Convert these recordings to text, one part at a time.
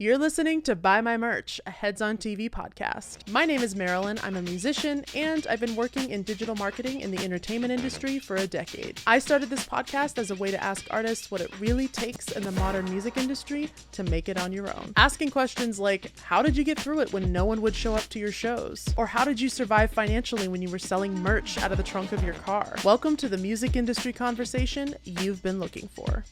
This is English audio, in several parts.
You're listening to Buy My Merch, a Heads on TV podcast. My name is Marilyn. I'm a musician, and I've been working in digital marketing in the entertainment industry for a decade. I started this podcast as a way to ask artists what it really takes in the modern music industry to make it on your own. Asking questions like, how did you get through it when no one would show up to your shows? Or how did you survive financially when you were selling merch out of the trunk of your car? Welcome to the music industry conversation you've been looking for.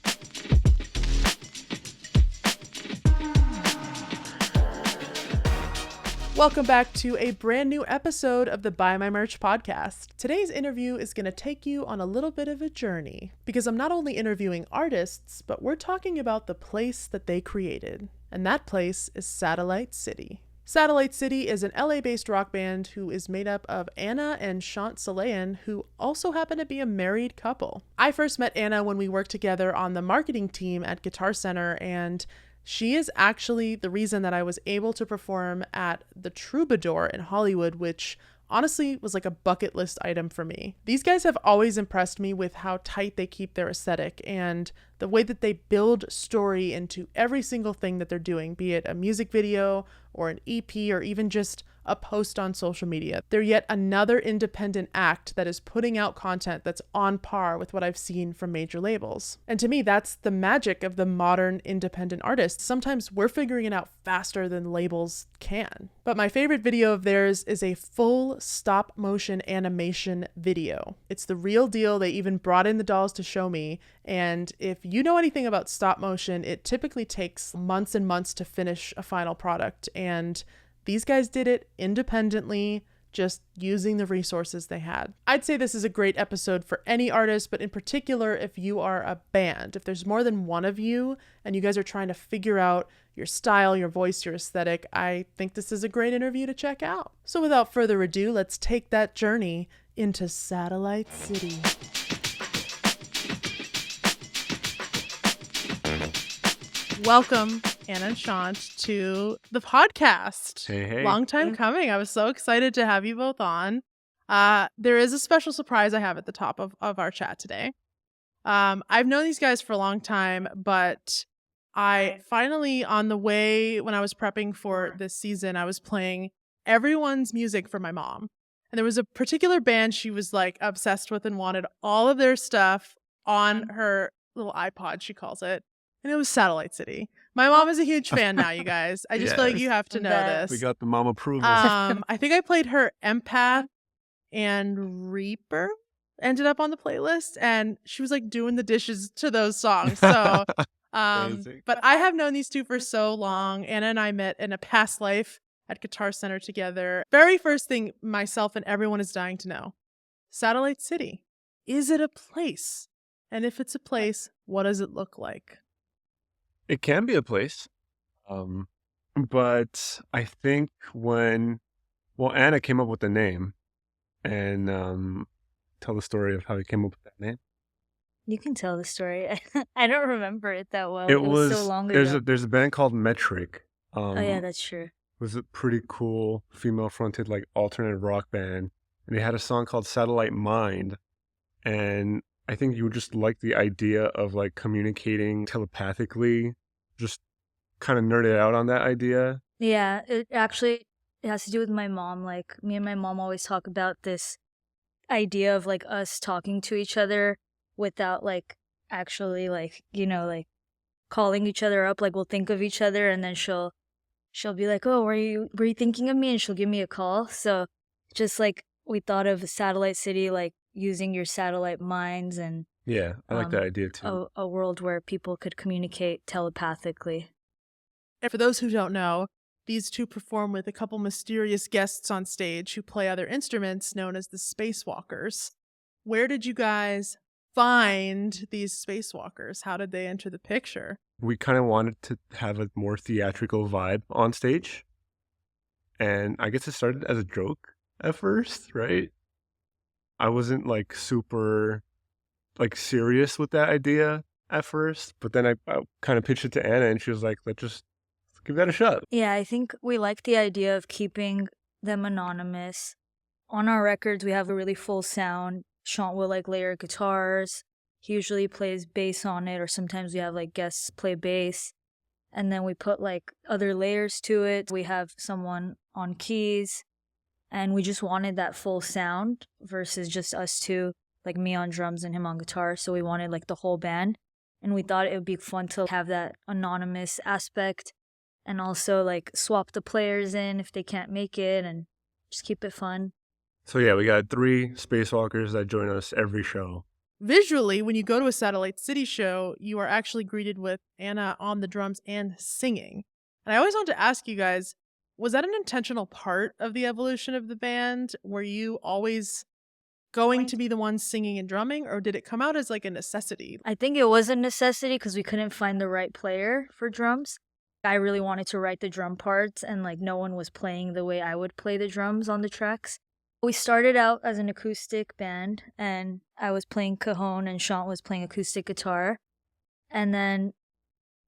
Welcome back to a brand new episode of the Buy My Merch podcast. Today's interview is going to take you on a little bit of a journey because I'm not only interviewing artists, but we're talking about the place that they created. And that place is Satellite Citi. Satellite Citi is an LA-based rock band who is made up of Anna and Shaunt Sulahian, who also happen to be a married couple. I first met Anna when we worked together on the marketing team at Guitar Center, and she is actually the reason that I was able to perform at the Troubadour in Hollywood, which honestly was like a bucket list item for me. These guys have always impressed me with how tight they keep their aesthetic and the way that they build story into every single thing that they're doing, be it a music video or an EP or even just a post on social media. They're yet another independent act that is putting out content that's on par with what I've seen from major labels. And to me, that's the magic of the modern independent artist. Sometimes we're figuring it out faster than labels can. But my favorite video of theirs is a full stop motion animation video. It's the real deal. They even brought in the dolls to show me. And if you know anything about stop motion, it typically takes months and months to finish a final product. And these guys did it independently, just using the resources they had. I'd say this is a great episode for any artist, but in particular, if you are a band, if there's more than one of you and you guys are trying to figure out your style, your voice, your aesthetic, I think this is a great interview to check out. So without further ado, let's take that journey into Satellite Citi. Welcome, Anna and Shaunt, to the podcast. Hey. Long time coming. I was so excited to have you both on. There is a special surprise I have at the top of our chat today. I've known these guys for a long time, but I finally, on the way when I was prepping for this season, I was playing everyone's music for my mom. And there was a particular band she was like obsessed with and wanted all of their stuff on her little iPod, she calls it. And it was Satellite Citi. My mom is a huge fan now, you guys. I just feel like you have to know this. We got the mom approval. I think I played her Empath and Reaper ended up on the playlist, and she was like doing the dishes to those songs. So, but I have known these two for so long. Anna and I met in a past life at Guitar Center together. Very first thing myself and everyone is dying to know. Satellite Citi. Is it a place? And if it's a place, what does it look like? It can be a place. But I think Anna came up with the name and tell the story of how he came up with that name. You can tell the story. I don't remember it that well. It was so long ago. There's a band called Metric. Oh yeah, that's true. It was a pretty cool female-fronted like alternate rock band. And they had a song called Satellite Mind. And I think you would just like the idea of like communicating telepathically, just kind of nerded out on that idea. Yeah, it has to do with my mom. Like me and my mom always talk about this idea of like us talking to each other without like actually like, like calling each other up. Like we'll think of each other and then she'll be like, oh, were you thinking of me? And she'll give me a call. So just like we thought of Satellite Citi, like using your satellite minds and yeah, I like that idea too. A world where people could communicate telepathically. And for those who don't know, these two perform with a couple mysterious guests on stage who play other instruments known as the spacewalkers. Where did you guys find these spacewalkers? How did they enter the picture? We kind of wanted to have a more theatrical vibe on stage. And I guess it started as a joke at first, right? I wasn't like super like serious with that idea at first, but then I kind of pitched it to Anna and she was like, let's give that a shot. Yeah, I think we like the idea of keeping them anonymous. On our records, we have a really full sound. Shaunt will like layer guitars. He usually plays bass on it, or sometimes we have like guests play bass. and then we put like other layers to it. We have someone on keys, and we just wanted that full sound versus just us two, like me on drums and him on guitar. So we wanted like the whole band, and we thought it would be fun to have that anonymous aspect and also like swap the players in if they can't make it and just keep it fun. So yeah, we got 3 spacewalkers that join us every show. Visually, when you go to a Satellite Citi show, you are actually greeted with Anna on the drums and singing. And I always wanted to ask you guys, was that an intentional part of the evolution of the band? Were you always going to be the one singing and drumming, or did it come out as like a necessity? I think it was a necessity because we couldn't find the right player for drums. I really wanted to write the drum parts, and like no one was playing the way I would play the drums on the tracks. We started out as an acoustic band, and I was playing cajon and Shaunt was playing acoustic guitar. And then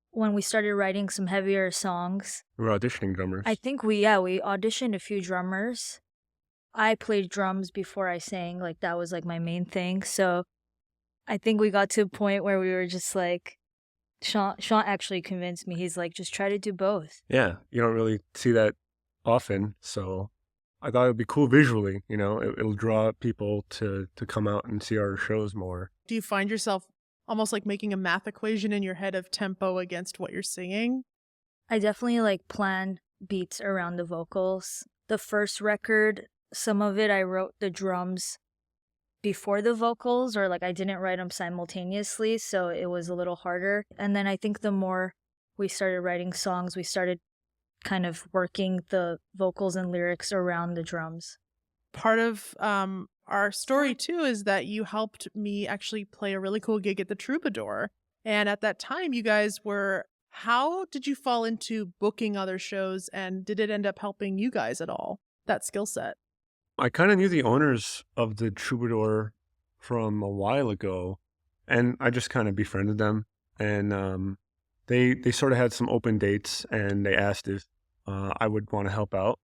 when we started writing some heavier songs, We were auditioning drummers. I think we auditioned a few drummers. I played drums before I sang, like that was like my main thing. So I think we got to a point where we were just like, Shaunt actually convinced me. He's like, just try to do both. Yeah, you don't really see that often, so I thought it would be cool visually, you know, it'll draw people to come out and see our shows more. Do you find yourself almost like making a math equation in your head of tempo against what you're singing? I definitely like plan beats around the vocals. The first record, some of it I wrote the drums before the vocals, or like I didn't write them simultaneously, so it was a little harder. And then I think the more we started writing songs, we started kind of working the vocals and lyrics around the drums. Part of our story too is that you helped me actually play a really cool gig at the Troubadour. And at that time you guys were, how did you fall into booking other shows, and did it end up helping you guys at all, that skill set? I kind of knew the owners of the Troubadour from a while ago, and I just kind of befriended them, and they sort of had some open dates, and they asked if I would want to help out,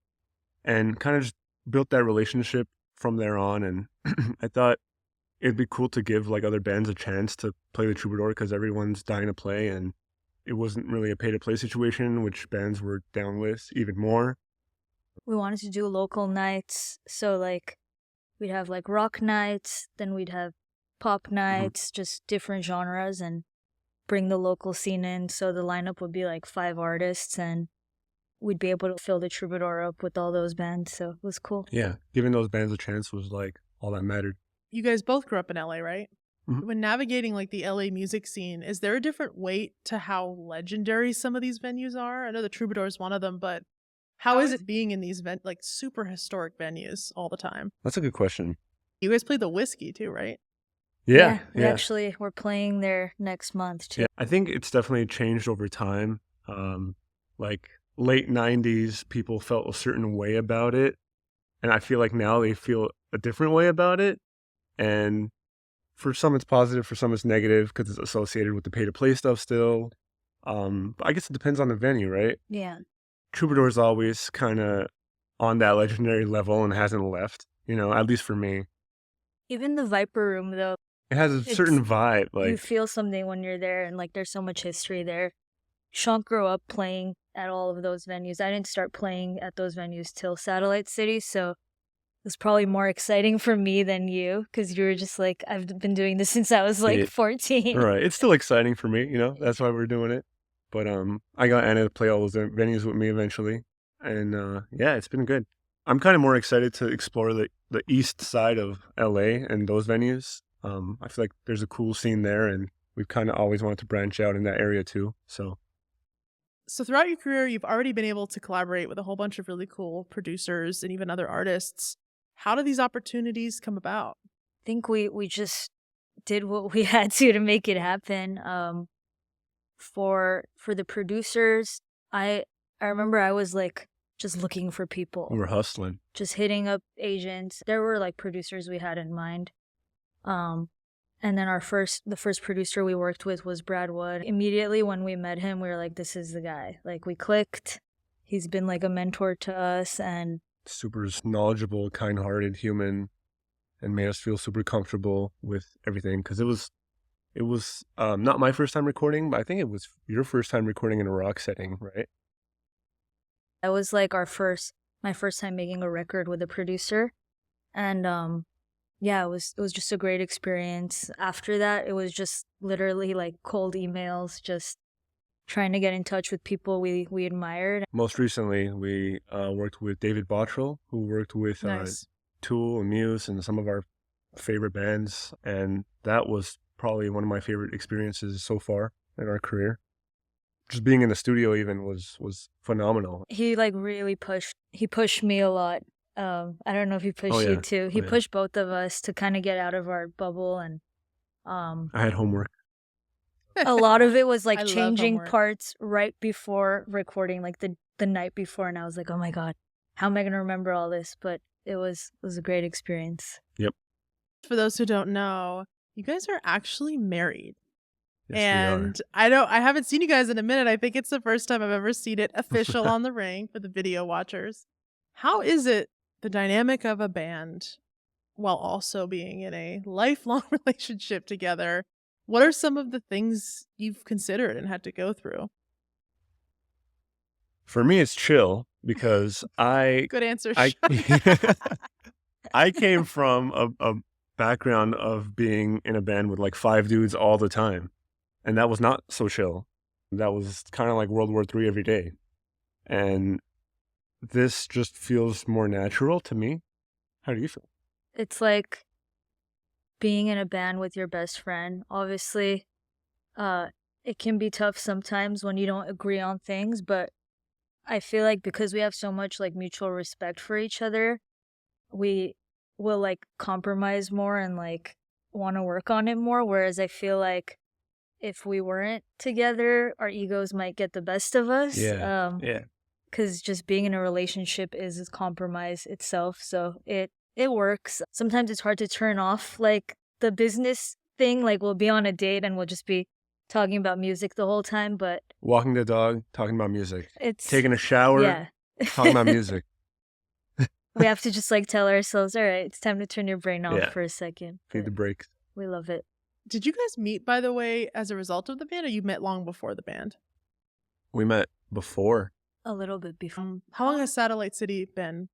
and kind of just built that relationship from there on. And I thought it'd be cool to give like other bands a chance to play the Troubadour because everyone's dying to play, and it wasn't really a pay-to-play situation, which bands were down with even more. We wanted to do local nights, so like we'd have like rock nights, then we'd have pop nights, just different genres, and bring the local scene in. So the lineup would be like 5 artists, and we'd be able to fill the Troubadour up with all those bands. So it was cool. Yeah, giving those bands a chance was like all that mattered. You guys both grew up in LA, right? Mhm. When navigating like the LA music scene, is there a different weight to how legendary some of these venues are? I know the Troubadour is one of them, but how is it being in these like super historic venues all the time? That's a good question. You guys played the Whiskey too, right? Yeah, We actually, we're playing there next month too. Yeah, I think it's definitely changed over time. Like late 90s, people felt a certain way about it. And I feel like now they feel a different way about it. And for some it's positive, for some it's negative because it's associated with the pay-to-play stuff still. But I guess it depends on the venue, right? Yeah. Troubadour's always kind of on that legendary level and hasn't left, you know, at least for me. Even the Viper Room, though, It has a certain vibe. you Like, feel something when you're there, and like there's so much history there. Shaunt grew up playing at all of those venues. I didn't start playing at those venues till Satellite Citi, so it was probably more exciting for me than you, because you were just like, I've been doing this since I was like Yeah. 14. right. It's still exciting for me, you know, that's why we're doing it. But I got Anna to play all those venues with me eventually. And yeah, it's been good. I'm kind of more excited to explore the east side of LA and those venues. I feel like there's a cool scene there, and we've kind of always wanted to branch out in that area too. So throughout your career, you've already been able to collaborate with a whole bunch of really cool producers and even other artists. How do these opportunities come about? I think we just did what we had to make it happen. For the producers, I remember I was like just looking for people. we were hustling. Just hitting up agents. There were like producers we had in mind. And then the first producer we worked with was Brad Wood. Immediately when we met him, we were like, this is the guy. Like, we clicked. He's been like a mentor to us, and Super knowledgeable, kind-hearted human, and made us feel super comfortable with everything because it was It was not my first time recording, but I think it was your first time recording in a rock setting, right? That was like my first time making a record with a producer. And yeah, it was just a great experience. After that, it was just literally like cold emails, just trying to get in touch with people we admired. Most recently, we worked with David Bottrell, who worked with Nice. Tool and Muse and some of our favorite bands. And that was probably one of my favorite experiences so far in our career. Just being in the studio even was phenomenal. He like really pushed me a lot. I don't know if he pushed you too. He pushed both of us to kind of get out of our bubble, and I had homework. a lot of it was I like love changing homework. parts right before recording, like the night before, and I was like, oh my God, how am I gonna remember all this? But it was a great experience. Yep. For those who don't know, you guys are actually married. Yes, And I haven't seen you guys in a minute. I think it's the first time I've ever seen it official on the ring for the video watchers. How is it, the dynamic of a band, while also being in a lifelong relationship together? What are some of the things you've considered and had to go through? For me, it's chill because Good answer. I Sean. I came from a background of being in a band with like 5 dudes all the time. And that was not so chill. That was kind of like World War III every day. And this just feels more natural to me. How do you feel? It's like being in a band with your best friend. Obviously, it can be tough sometimes when you don't agree on things, but I feel like because we have so much like mutual respect for each other, we will like compromise more and like want to work on it more. Whereas I feel like if we weren't together, our egos might get the best of us. Yeah. Because just being in a relationship is a compromise itself. So it works. Sometimes it's hard to turn off like the business thing. Like we'll be on a date and we'll just be talking about music the whole time, but Walking the dog, talking about music. it's Taking a shower, yeah. talking about music. We have to just like tell ourselves, all right, it's time to turn your brain off Yeah. for a second. Feed the But brakes. we love it. Did you guys meet, by the way, as a result of the band, or you met long before the band? We met before. A little bit before. How long has Satellite Citi been?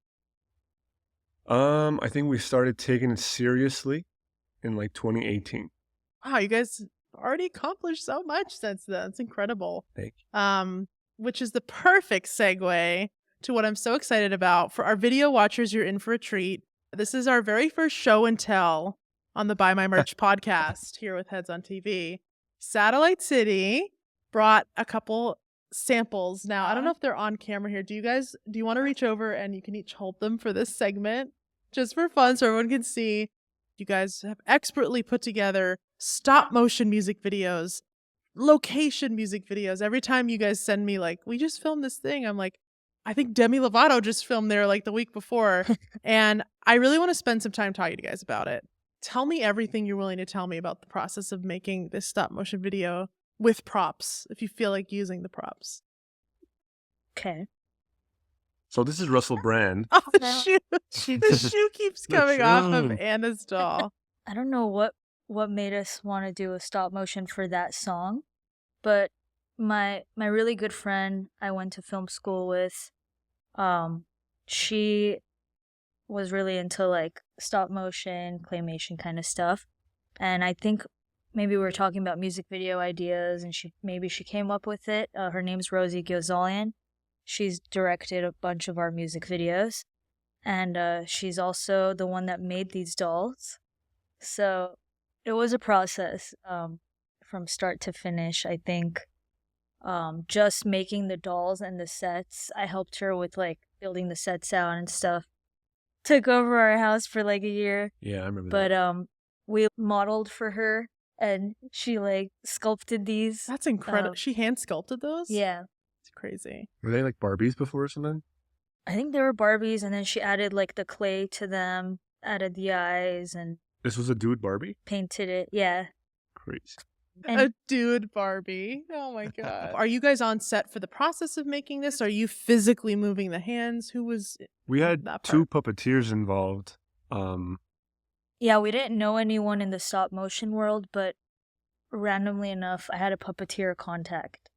I think we started taking it seriously in like 2018. Wow, you guys already accomplished so much since then. It's incredible. Thank you. Which is the perfect segue to what I'm so excited about. For our video watchers, you're in for a treat. This is our very first show and tell on the Buy My Merch podcast here with Heads on TV. Satellite Citi brought a couple samples. Now, I don't know if they're on camera here. Do you want to reach over and you can each hold them for this segment just for fun so everyone can see? You guys have expertly put together stop motion music videos, location music videos. Every time you guys send me like, we just filmed this thing, I'm like, I think Demi Lovato just filmed there like the week before. And I really want to spend some time talking to you guys about it. Tell me everything you're willing to tell me about the process of making this stop motion video with props, if you feel like using the props. Okay. So this is Russell Brand. Oh, the shoe. The shoe keeps The coming off of shoe. Anna's doll. I don't know what made us want to do a stop motion for that song, but my really good friend I went to film school with, she was really into like stop motion, claymation kind of stuff. And I think maybe we were talking about music video ideas and she came up with it. Her name's Rosie Gilzolian. She's directed a bunch of our music videos. And she's also the one that made these dolls. So it was a process from start to finish, I think. Just making the dolls and the sets. I helped her with like building the sets out and stuff. Took over our house for like a year. Yeah, I remember But that. we modeled for her and she like sculpted these. That's incredible. She hand sculpted those? Yeah. It's crazy. Were they like Barbies before or something? I think they were Barbies and then she added like the clay to them, added the eyes and This was a dude Barbie? painted it. Yeah. Crazy. And A dude Barbie. Oh my God. Are you guys on set for the process of making this? Are you physically moving the hands? Who was We had that 2 puppeteers involved. yeah, we didn't know anyone in the stop motion world, but randomly enough, I had a puppeteer contact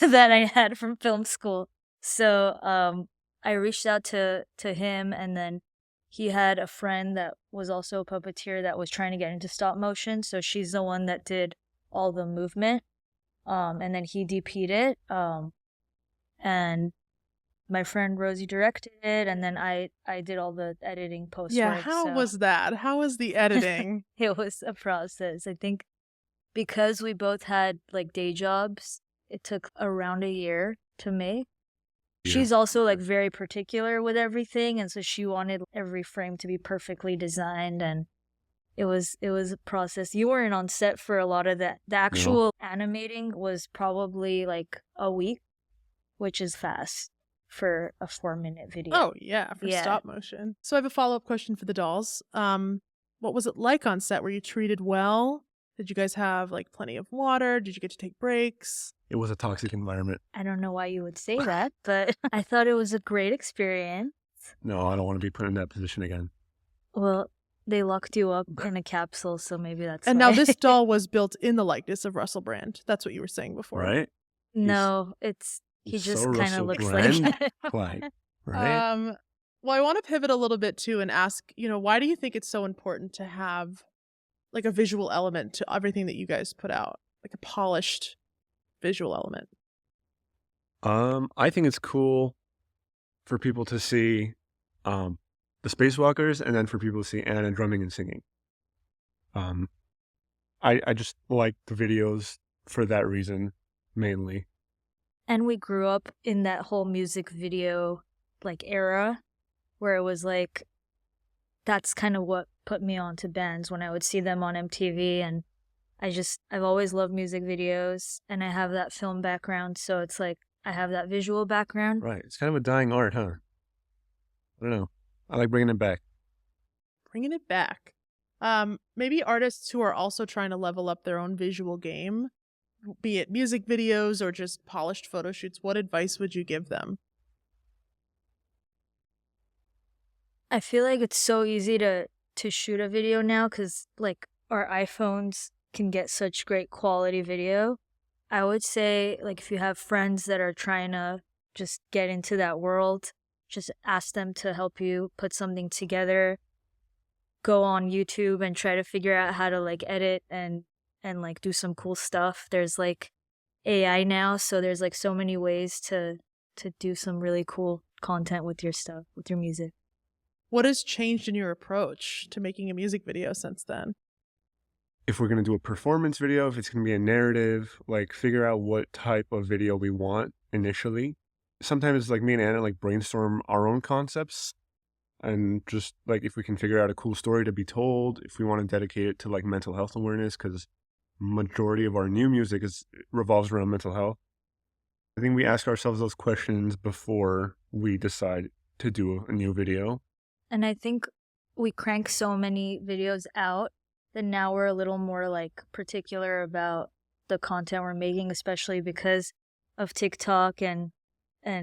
that I had from film school. So I reached out to him, and then he had a friend that was also a puppeteer that was trying to get into stop motion. So she's the one that did all the movement. And then he DP'd it. And my friend Rosie directed it, and then I did all the editing post Yeah, work. how so was that? How was the editing? it was a process. I think because we both had like day jobs, it took around a year to make. Yeah. She's also like very particular with everything, and so she wanted every frame to be perfectly designed, and it was a process. You weren't on set for a lot of that. The actual animating was probably like a week, which is fast for a 4-minute video. Oh, yeah, for stop motion. So I have a follow-up question for the dolls. What was it like on set? Were you treated well? Did you guys have like plenty of water? Did you get to take breaks? It was a toxic environment. I don't know why you would say that, but I thought it was a great experience. No, I don't want to be put in that position again. Well, they locked you up in a capsule, so maybe that's And why. now this doll was built in the likeness of Russell Brand. That's what you were saying before. Right? No, he He's just so kind of Russell looks Brand like like, right? Well, I want to pivot a little bit too and ask, why do you think it's so important to have like a visual element to everything that you guys put out? Like a polished visual element. I think it's cool for people to see the spacewalkers, and then for people to see Anna drumming and singing. I just like the videos for that reason, mainly. And we grew up in that whole music video like era where it was like, that's kind of what put me onto bands when I would see them on MTV. And I've always loved music videos, and I have that film background. So it's like, I have that visual background. Right. It's kind of a dying art, huh? I don't know. I like bringing it back. Bringing it back. Maybe artists who are also trying to level up their own visual game, be it music videos or just polished photo shoots, what advice would you give them? I feel like it's so easy to shoot a video now because like our iPhones can get such great quality video. I would say like if you have friends that are trying to just get into that world, just ask them to help you put something together. Go on YouTube and try to figure out how to like edit and like do some cool stuff. There's like AI now, so there's like so many ways to do some really cool content with your stuff, with your music. What has changed in your approach to making a music video since then? If we're going to do a performance video, if it's going to be a narrative, like figure out what type of video we want initially. Sometimes like me and Anna like brainstorm our own concepts, and just like if we can figure out a cool story to be told, if we want to dedicate it to like mental health awareness, because majority of our new music revolves around mental health. I think we ask ourselves those questions before we decide to do a new video. And I think we crank so many videos out that now we're a little more like particular about the content we're making, especially because of TikTok and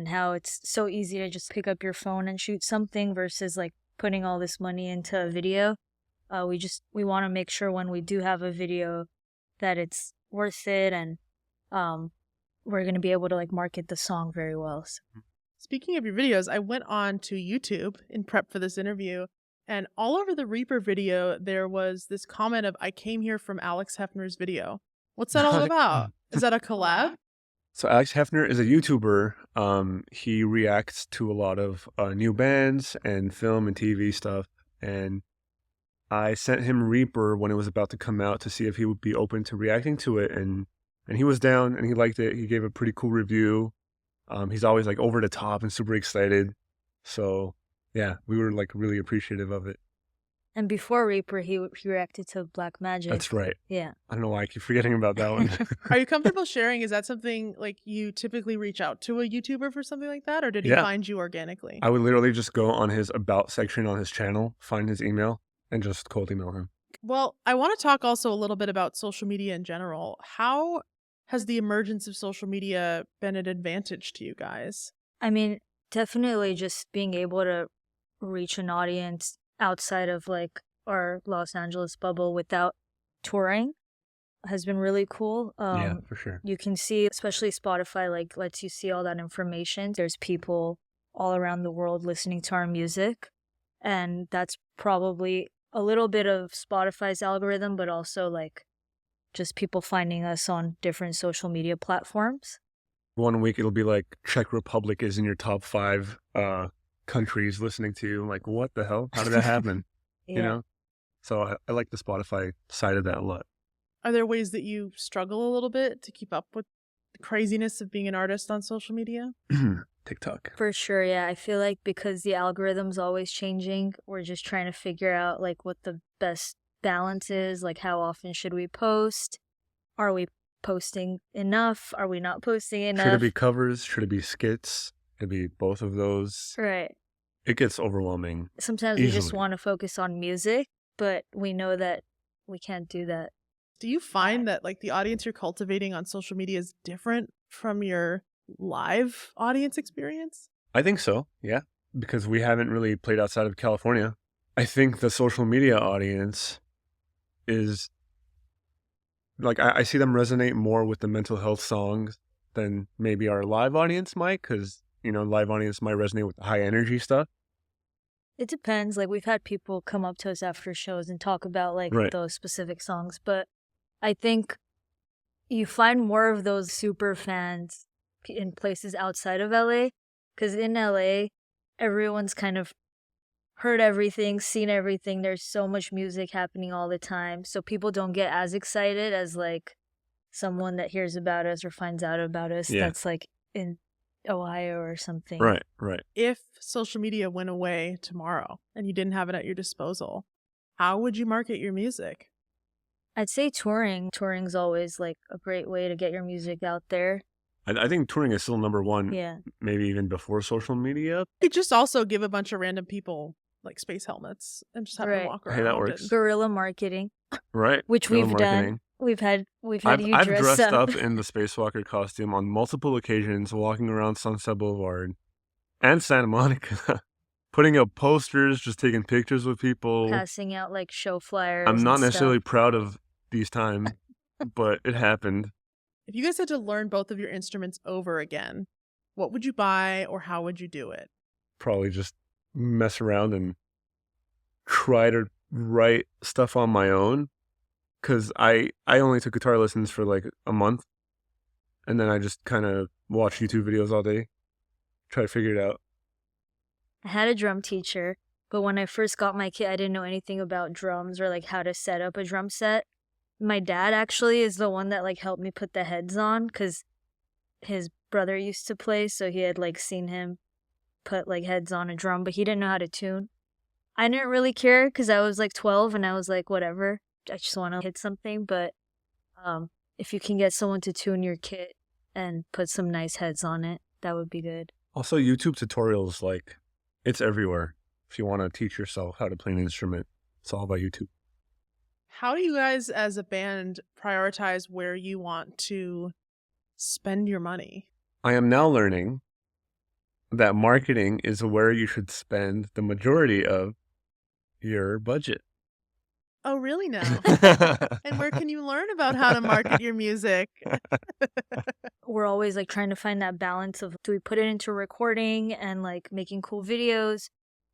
how it's so easy to just pick up your phone and shoot something versus like putting all this money into a video. We want to make sure when we do have a video that it's worth it, and we're going to be able to like market the song very well. So. Speaking of your videos, I went on to YouTube in prep for this interview, and all over the Reaper video, there was this comment of, "I came here from Alex Hefner's video." What's that all about? Is that a collab? So Alex Hefner is a YouTuber. He reacts to a lot of new bands and film and TV stuff. And I sent him Reaper when it was about to come out to see if he would be open to reacting to it. And he was down and he liked it. He gave a pretty cool review. He's always like over the top and super excited. So yeah, we were like really appreciative of it. And before Reaper, he reacted to Black Magic. That's right. Yeah. I don't know why I keep forgetting about that one. Are you comfortable sharing? Is that something like you typically reach out to a YouTuber for something like that? Or did he find you organically? I would literally just go on his about section on his channel, find his email, and just cold email him. Well, I want to talk also a little bit about social media in general. How has the emergence of social media been an advantage to you guys? I mean, definitely just being able to reach an audience outside of like our Los Angeles bubble without touring. has been really cool. Yeah, for sure. You can see, especially Spotify, like lets you see all that information. There's people all around the world listening to our music, and that's probably a little bit of Spotify's algorithm, but also like just people finding us on different social media platforms. 1 week it'll be like Czech Republic is in your top 5 countries listening to you. Like, what the hell? How did that happen? Yeah. You know? So I like the Spotify side of that a lot. Are there ways that you struggle a little bit to keep up with the craziness of being an artist on social media? TikTok. For sure, yeah. I feel like because the algorithm's always changing, we're just trying to figure out like what the best balance is, like how often should we post? Are we posting enough? Are we not posting enough? Should it be covers? Should it be skits? Could be both of those. Right. It gets overwhelming. Sometimes we just Easily. want to focus on music, but we know that we can't do that. Do you find that like the audience you're cultivating on social media is different from your live audience experience? I think so, yeah. Because we haven't really played outside of California. I think the social media audience is like, I see them resonate more with the mental health songs than maybe our live audience might, because, you know, live audience might resonate with the high energy stuff. It depends. Like we've had people come up to us after shows and talk about like Right. those specific songs, but I think you find more of those super fans in places outside of LA, because in LA, everyone's kind of heard everything, seen everything. There's so much music happening all the time, so people don't get as excited as like someone that hears about us or finds out about us Yeah. that's like in Ohio or something. Right. If social media went away tomorrow and you didn't have it at your disposal, how would you market your music? I'd say touring. Touring's always like a great way to get your music out there. I think touring is still number one, Yeah. maybe even before social media. You could just also give a bunch of random people like space helmets and just have them Right. walk around. Hey, that works. and- Guerrilla marketing, Right. which Guerrilla we've marketing. done. We've had I've you dress dressed up. up in the spacewalker costume on multiple occasions, walking around Sunset Boulevard and Santa Monica, putting up posters, just taking pictures with people. Passing out like show flyers. I'm not and necessarily stuff. proud of these times, but it happened. If you guys had to learn both of your instruments over again, what would you buy or how would you do it? Probably just mess around and try to write stuff on my own, because I only took guitar lessons for like a month, and then I just kind of watch YouTube videos all day, try to figure it out. I had a drum teacher, but when I first got my kit, I didn't know anything about drums or like how to set up a drum set. My dad actually is the one that like helped me put the heads on, because his brother used to play, so he had like seen him put like heads on a drum, but he didn't know how to tune. I didn't really care because I was like 12 and I was like, whatever, I just want to hit something. But if you can get someone to tune your kit and put some nice heads on it, that would be good. Also, YouTube tutorials, like, it's everywhere. If you want to teach yourself how to play an instrument, it's all about YouTube. How do you guys as a band prioritize where you want to spend your money? I am now learning that marketing is where you should spend the majority of your budget. Oh, really now? And where can you learn about how to market your music? We're always like trying to find that balance of, do we put it into recording and like making cool videos,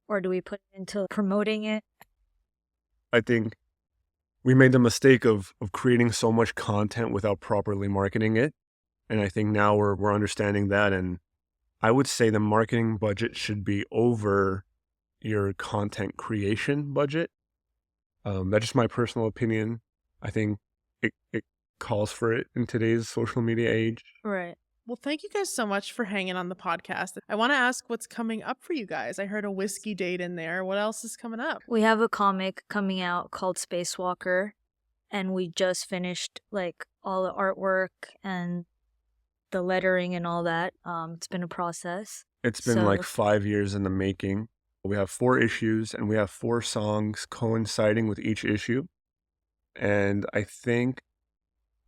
or do we put it into promoting it? I think we made the mistake of creating so much content without properly marketing it. And I think now we're understanding that. And I would say the marketing budget should be over your content creation budget. That's just my personal opinion. I think it calls for it in today's social media age. Right. Well, thank you guys so much for hanging on the podcast. I want to ask what's coming up for you guys. I heard a whiskey date in there. What else is coming up? We have a comic coming out called Spacewalker, and we just finished like all the artwork and the lettering and all that. It's been a process. It's been So- like 5 years in the making. We have 4 issues and we have 4 songs coinciding with each issue. And I think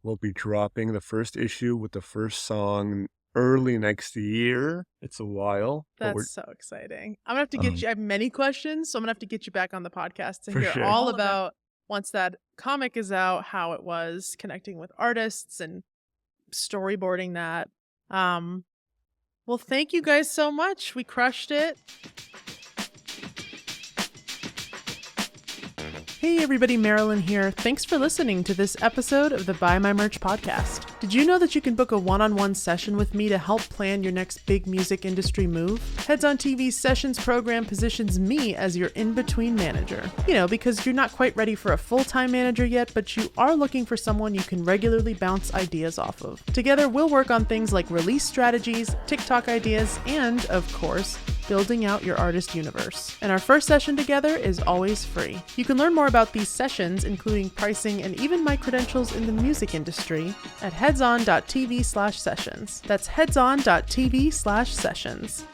we'll be dropping the first issue with the first song early next year. It's a while. but we're- That's so exciting. I'm going to have to get you, I have many questions, so I'm going to have to get you back on the podcast to For hear sure. all All about- about once that comic is out, how it was connecting with artists and storyboarding that. Well, thank you guys so much. We crushed it. Hey everybody, Marilyn here. Thanks for listening to this episode of the Buy My Merch podcast. Did you know that you can book a one-on-one session with me to help plan your next big music industry move? Heads on TV's Sessions program positions me as your in-between manager. You know, because you're not quite ready for a full-time manager yet, but you are looking for someone you can regularly bounce ideas off of. Together, we'll work on things like release strategies, TikTok ideas, and, of course, building out your artist universe. And our first session together is always free. You can learn more about these sessions, including pricing and even my credentials in the music industry, at headson.tv/sessions. That's headson.tv/sessions.